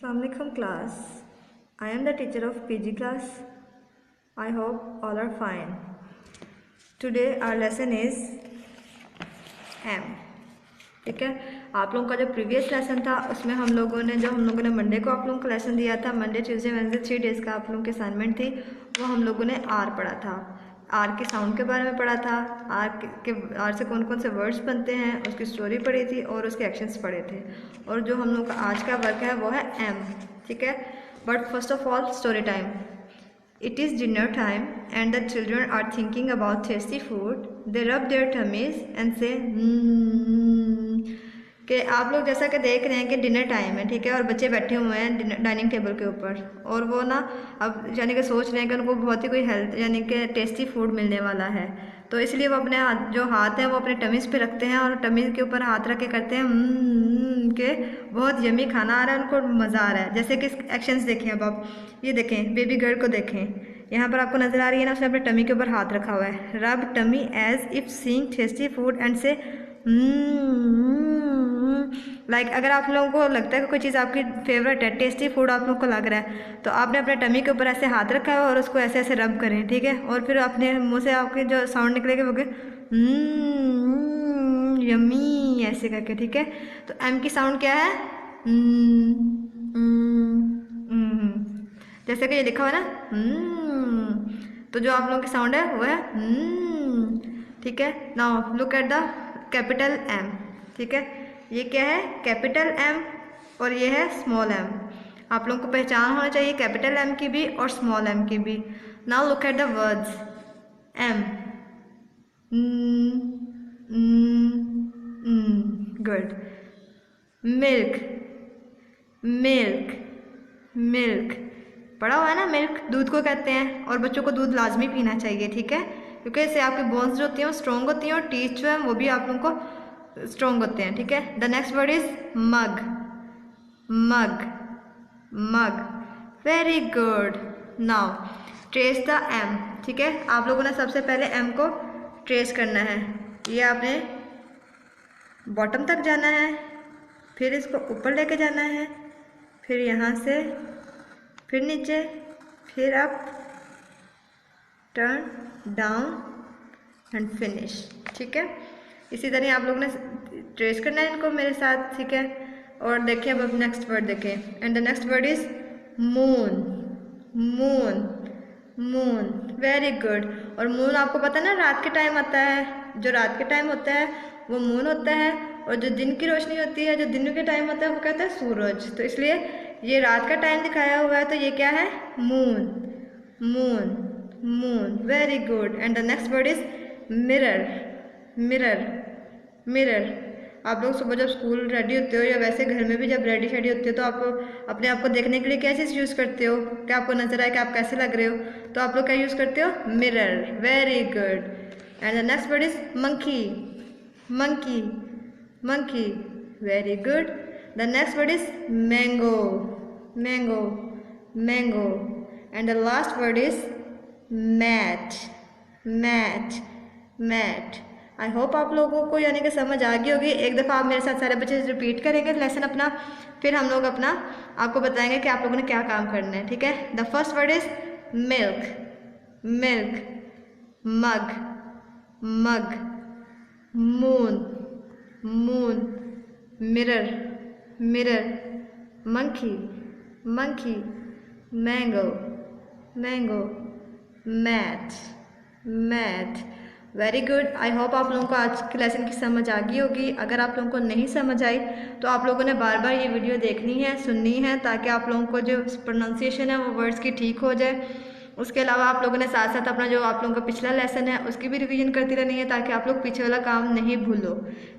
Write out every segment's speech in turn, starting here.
Assalamualaikum class. I am the teacher of PG class. I hope all are fine. Today our lesson is M. ठीक है, आप लोगों का जो previous lesson था उसमें हम लोगों ने मंडे को आप लोगों को लेसन दिया था, मंडे ट्यूसडे वेडनेसडे 3 डेज़ का आप लोगों की असाइनमेंट थी। वो हम लोगों ने आर पढ़ा था, आर के साउंड के बारे में पढ़ा था, आर से कौन कौन से वर्ड्स बनते हैं उसकी स्टोरी पढ़ी थी और उसके एक्शंस पढ़े थे। और जो हम लोग का आज का वर्क है वो है एम। ठीक है, but first of all story time. It is dinner time and the children are thinking about tasty food. They rub their tummies and say कि आप लोग जैसा कि देख रहे हैं कि डिनर टाइम है, ठीक है, और बच्चे बैठे हुए हैं डाइनिंग टेबल के ऊपर और वो ना अब यानी कि सोच रहे हैं कि उनको बहुत ही कोई हेल्थ यानी कि टेस्टी फूड मिलने वाला है। तो इसलिए वो अपने हाथ हैं वो अपने टमीज़ पे रखते हैं और टमीज़ के ऊपर हाथ रख के करते हैं के बहुत यमी खाना आ रहा है, उनको मज़ा आ रहा है। जैसे कि एक्शंस देखें, अब आप ये देखें, बेबी गर्ल को देखें, यहाँ पर आपको नज़र आ रही है ना, उसने अपने टमी के ऊपर हाथ रखा हुआ है। Rub tummy as if seeing tasty food and say like अगर आप लोगों को लगता है कि कोई चीज़ आपकी फेवरेट है, टेस्टी फूड आप लोगों को लग रहा है, तो आपने अपने टमी के ऊपर ऐसे हाथ रखा है और उसको ऐसे ऐसे रब करें, ठीक है, और फिर अपने मुंह से आपके जो साउंड निकलेगा वो यम्मी ऐसे करके, ठीक है। तो एम की साउंड क्या है? जैसे कि ये लिखा हुआ है ना, तो जो आप लोगों की साउंड है वो है ठीक है। Now look at the capital M, ठीक है, ये क्या है? कैपिटल एम और ये है स्मॉल एम। आप लोगों को पहचान होना चाहिए कैपिटल एम की भी और स्मॉल एम की भी। Now look at the words M, good. Milk, milk, milk पढ़ा हुआ है ना, मिल्क दूध को कहते हैं और बच्चों को दूध लाजमी पीना चाहिए, ठीक है, क्योंकि इससे आपकी बोन्स जो होती हैं वो स्ट्रॉन्ग होती हैं और टीथ जो है वो भी आप लोगों को स्ट्रॉन्ग होते हैं, ठीक है। The next word is mug, mug, mug, very good. Now trace the M, ठीक है, आप लोगों ने सबसे पहले एम को ट्रेस करना है। ये आपने बॉटम तक जाना है, फिर इसको ऊपर लेके जाना है, फिर यहाँ से फिर नीचे, फिर up, turn down and finish, ठीक है। इसी तरह आप लोगों ने ट्रेस करना है इनको मेरे साथ, ठीक है। और देखिए अब नेक्स्ट वर्ड देखें, and the next word is moon, moon, moon, very good. और मून आपको पता है ना रात के टाइम आता है, जो रात के टाइम होता है वो मून होता है और जो दिन की रोशनी होती है, जो दिन के टाइम होता है वो कहता है सूरज। तो इसलिए ये रात का टाइम दिखाया हुआ है, तो ये क्या है? Moon, moon, moon, very good. And the next word is mirror, mirror, mirror. आप लोग सुबह जब स्कूल रेडी होते हो या वैसे घर में भी जब रेडी शेडी होते हो तो आप अपने आप को देखने के लिए क्या चीज़ यूज़ करते हो कि आपको नजर आए कि आप कैसे लग रहे हो, तो आप लोग क्या यूज़ करते हो? Mirror, very good. And the next word is monkey, monkey, monkey, very good. The next word is mango, mango, mango. And the last word is mat, mat, mat. I hope आप लोगों को यानी कि समझ आ गई होगी। एक दफ़ा आप मेरे साथ सारे बच्चे रिपीट करेंगे लेसन अपना, फिर हम लोग अपना आपको बताएंगे कि आप लोगों ने क्या काम करना है, ठीक है। The first word is milk, milk, mug, mug, moon, moon, mirror, mirror, monkey, monkey, mango, mango, math, math, very good. I hope आप लोगों को आज के लेसन की समझ आ गई होगी। अगर आप लोगों को नहीं समझ आई तो आप लोगों ने बार बार ये वीडियो देखनी है, सुननी है, ताकि आप लोगों को जो प्रोनाउंसिएशन है वो वर्ड्स की ठीक हो जाए। उसके अलावा आप लोगों ने साथ साथ अपना जो आप लोगों का पिछला लेसन है उसकी भी रिवीजन करती रहनी है, ताकि आप लोग पीछे वाला काम नहीं भूलो,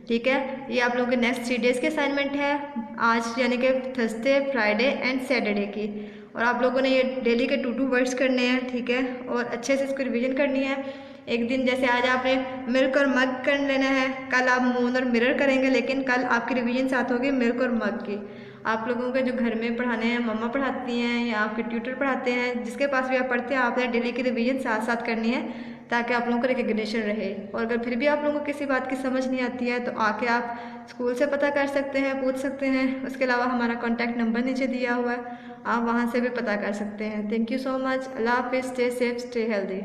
ठीक है। ये आप लोगों के नेक्स्ट 3 डेज़ के असाइनमेंट है, आज यानी कि थर्सडे, फ्राइडे एंड सैटरडे की। और आप लोगों ने ये डेली के 2 वर्ड्स करने हैं, ठीक है, और अच्छे से इसको रिवीजन करनी है। एक दिन जैसे आज आपने मिल्क और मग कर लेना है, कल आप मून और मिरर करेंगे, लेकिन कल आपकी रिवीजन साथ होगी मिल्क और मग की। आप लोगों के जो घर में पढ़ाने हैं, मम्मा पढ़ाती हैं या आपके ट्यूटर पढ़ाते हैं, जिसके पास भी आप पढ़ते हैं, आपने डेली की रिवीजन साथ साथ करनी है ताकि आप लोगों को रिकग्निशन रहे। और अगर फिर भी आप लोगों को किसी बात की समझ नहीं आती है तो आके आप स्कूल से पता कर सकते हैं, पूछ सकते हैं। उसके अलावा हमारा कॉन्टैक्ट नंबर नीचे दिया हुआ है, आप वहाँ से भी पता कर सकते हैं। Thank you so much. अल्लाह हाफिज़। Stay safe, stay healthy.